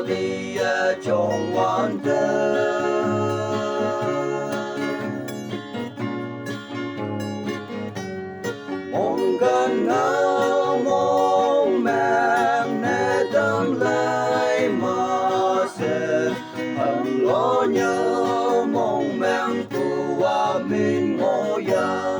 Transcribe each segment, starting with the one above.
Italia trong hoàn thân mong gần ngao mong mang nét tâm lại mà sẽ hằng lo nhớ mong mang tu wa mình ngô ya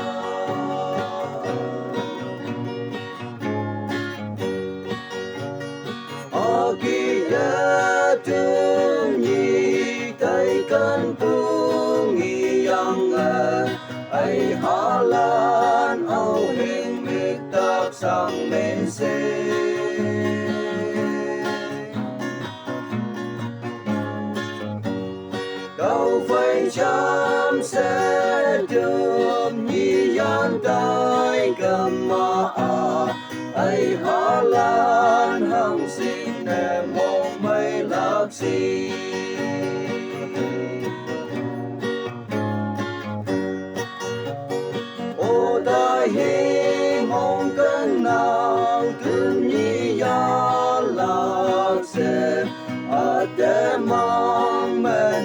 Agia tung nhi tay kan pung yang ai halan au hing mik tak sang men se đâu phải chăm sẽ đơm nhi yan tay cầm mà ai halan hang xin em mong mây lạc si ô ta hi mong cân nào thương nhi ya lạc sẽ để mong men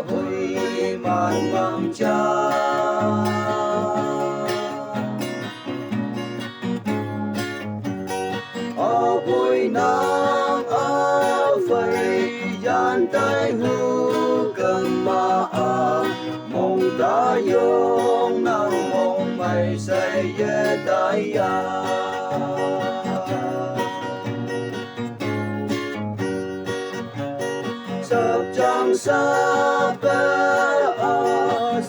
hui man mang cha bụi nắng áo phơi gian tay hưu cầm mà mong ta yong nang mong mày say ye tay ya sắp trăng sắp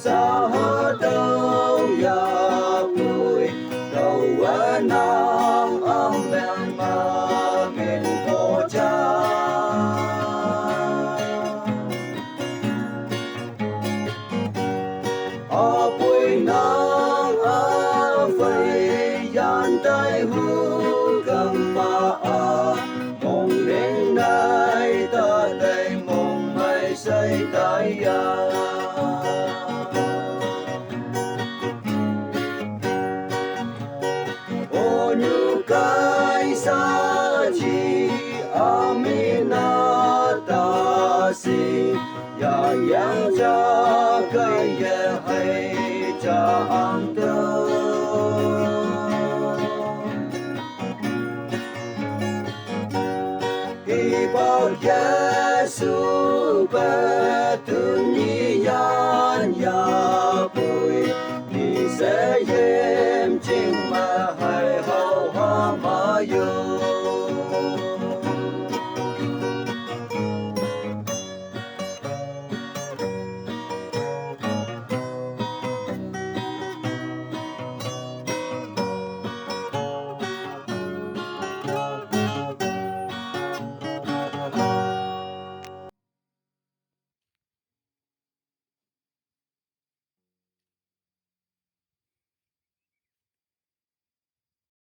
sa đâu ya bụi đâu nang men mà mình vô cha bụi nắng phơi gian tay hưu cầm mà mong đến nay ta đây mong mày say tay ya như cái xa chi aminata si ya yang cha cái ye hay cha ang tơ khi bao Giêsu về thương nhi yan ya bụi thì sẽ ye